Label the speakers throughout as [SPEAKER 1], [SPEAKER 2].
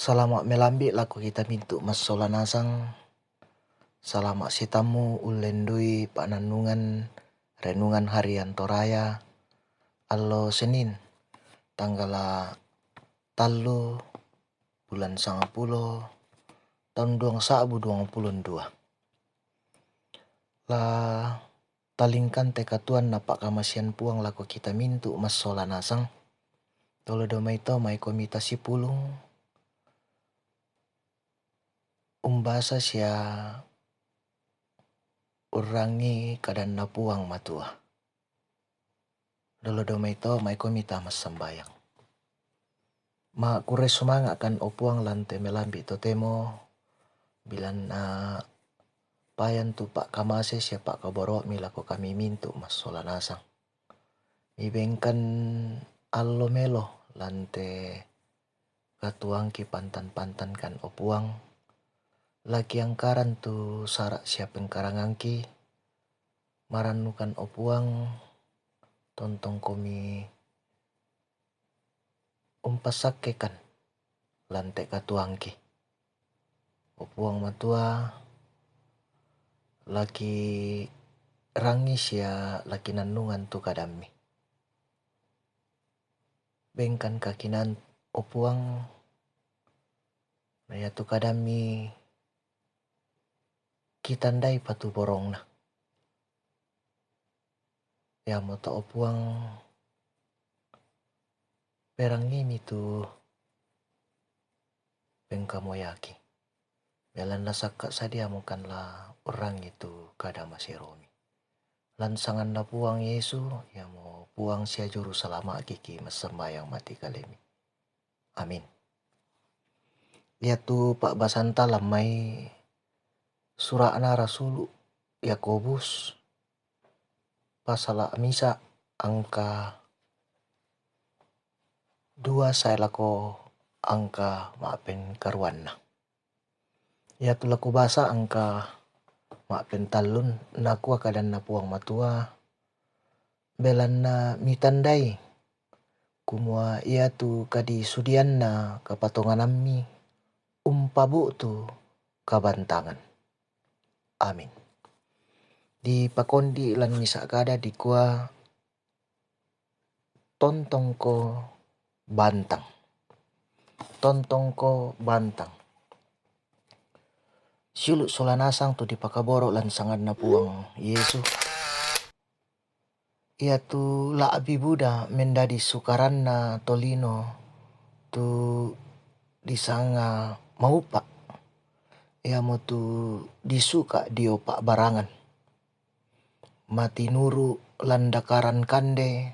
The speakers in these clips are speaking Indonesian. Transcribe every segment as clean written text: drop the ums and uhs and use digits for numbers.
[SPEAKER 1] Salamak melambi laku kita mintu masola nasang. Salamak sitamu ulendui pananungan renungan harian toraya. Allo Senin tanggal tallu bulan 10 tahun 2022. La talingkan teka tuan napak kamasian puang laku kita mintu masola nasang. Tolo domai to mai komita sipulung umbasa sia urangi kadan na puang matua. Dolo domai to mai komita mas sambayang. Ma kure sumanga kan opuang lante melambi totemo bilan payan tu pak kamase sia pak kaboro milako kami mintu mas sola nasang. Ibengkan allo melo lante katuangki pantan-pantan kan opuang. Laki angkaran tu sarak siap pengkarangangki maranukan opuang tontong komi umpasakekan lante katuangki. Opuang matua laki rangi sia laki nanungan tu kadami. Bengkan kakinan opuang naya tu kadami kitandai patu borongna. Ya mota opuang perangimi tu bengkamoyaki. Belan nasaka sadia mukanlah orang itu kada masiromi. Lansangan na puang Yesu ya mo puang sia juru salama kiki masembayang mati kalemi. Amin. Lihat tu Pak Basanta lamai surana Rasul Yakobus pasal misa angka 2 saya lako angka maapen karuanna. Ya tu laku basa angka maapen talun nakua kadan na puang matua belan na mitandai kumua ia tu kadi sudianna kapatongan ammi umpabu tu kabantangan. Amin. Di pakondi lan misa kada dikua tontong ko bantang. Tontong ko bantang. Siulu solanasang tu di pakaboro lan sangat na puang Yesu. Ia tu laabi Buddha mendadi sukaranna tolino tu disanga maupa. Ia mo tu disuka diopak barangan. Mati nuru landakaran kande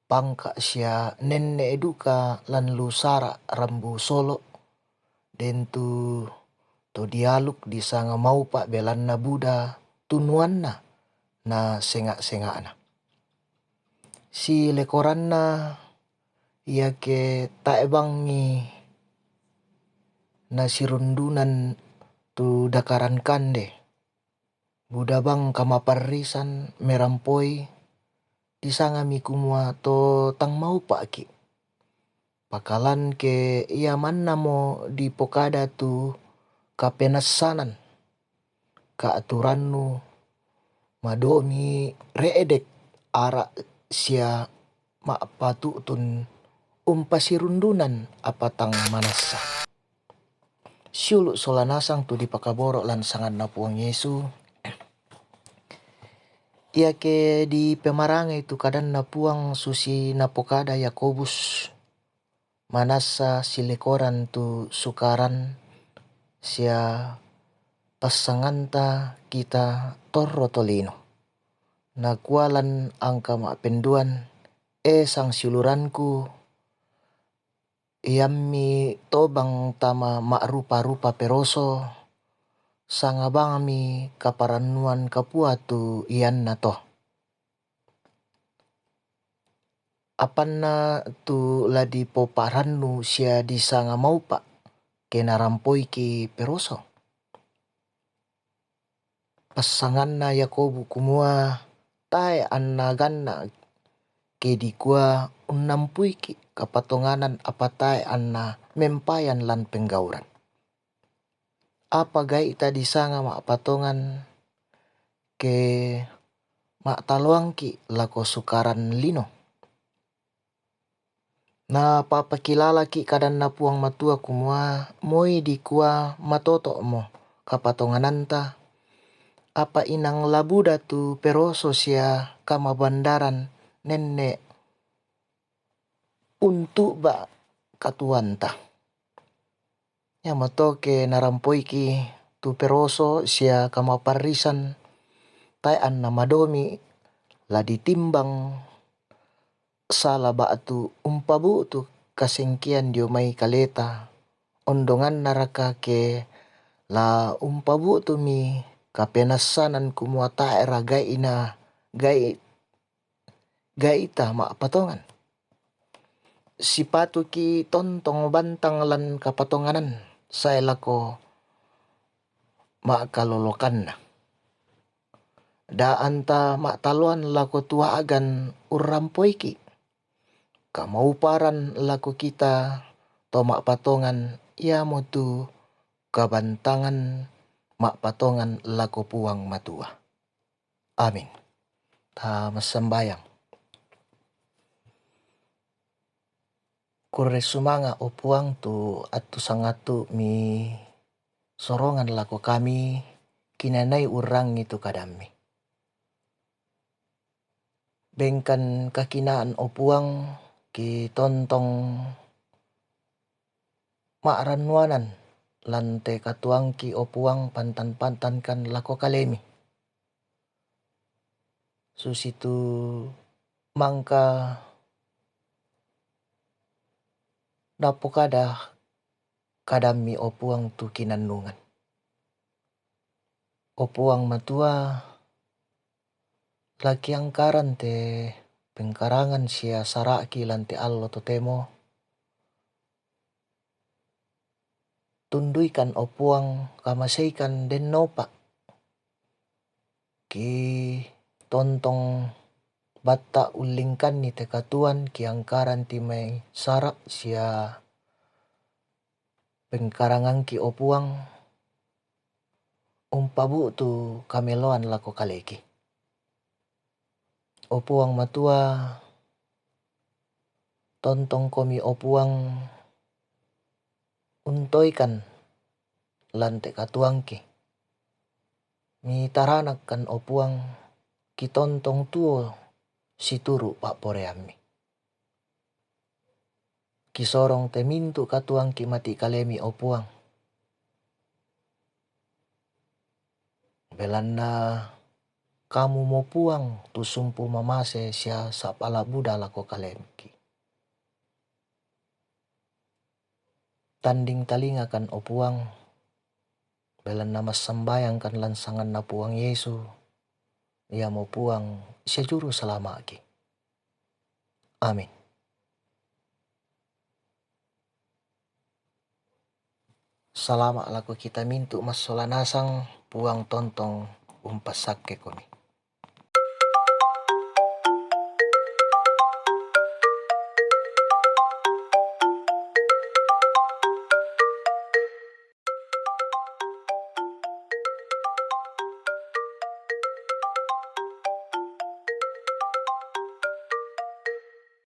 [SPEAKER 1] pangka sia nenne eduka lan lusara rambu solo dentu to dialog disanga maupa belanna Buddha tunuanna na senga-sengana. Si lekoranna ia ke taebangi na sirundunan tu dakaran kande. Buddha bang kamaparisan merampoi disanga mikumua to tang maupa ki. Pakalan ke ia manna mo di pokada tu kapenasanan kaaturannu madomi reedek ara sia maapatutun umpasirundunan apatang manasa. Siulu solanasang tu di pakaboro lan sangat na puang Yesu. Ia ke di pemaranga itu kadan na puang susi na pokada Yakobus manasa silekoran tu sukaran sia pasanganta kita torro tolino. Na kualan angka maapenduan sang siluranku iammi tobang tama rupa-rupa peroso sangabangami kaparanuan kapua tu ianna to. Apanna tu ladi poparannu sia disanga maupa kena rampoi ki peroso. Pasanganna Yakobu kumua tae anna ganna ke dikua unnampui ki kapatonganan apatai anna mempayan lan penggauran. Apa gai ita disanga mak patongan ke mak taluangki lako sukaran lino. Na papakilala ki kadan na puang matua kumua moi di kua matoto mo kapatongananta. Apa inang labuda tu peroso sia kama bandaran nenne untuk ba katuanta. Ya matoke narampoiki tu peroso sia kama parisan tai an madomi la ditimbang sala batu umpabu tu kasengkian dio mai kaleta ondongan naraka ke la umpabu tu mi kapenasanan kumua taera gai ina gai ita ma patongan. Sipatu ki tontong bantang lan kapatonganan saya lako ma kalolokan. Da anta mak taluan lako tua agan urampoiki. Kamauparan lako kita to mak patongan ia motu kabantangan mak patongan lako puang matua. Amin. Ta masambayang. Kure sumanga o puang tu atu sangatu mi sorongan lako kami kinanai urang itu kadami. Bengkan kakinaan o puang ki tontong maaranuanan lante katuangki o puang pantan-pantan kan lako kalemi. Susitu mangka dapokada kadami o puang tu kinanungan. O puang matua laki angkaran te pengkarangan sia saraki lante allo totemo. Tunduikan o puang kamaseikan den nopa. Ki tontong batta ulingkan ni te katuan ki angkaran timai sarak sia pengkarangan ki o puang umpabu tu kameloan lako kaleki. O puang matua tontong komi o puang untoikan lante katuangki. Mi taranak kan o puang ki tontong tuo situru pak poreami. Kisorong temintu katuangki mati kalemi o puang. Belanna kamu mo puang tu sumpu mamase sia sapala buda lako kalemki. Tanding talinga kan o puang. Belanna masambayang kan lansangan na puang Yesu. Ia mo puang sia juru selamaki. Amin. Salama lako kita mintu mas solanasang puang tontong umpasak ke komi.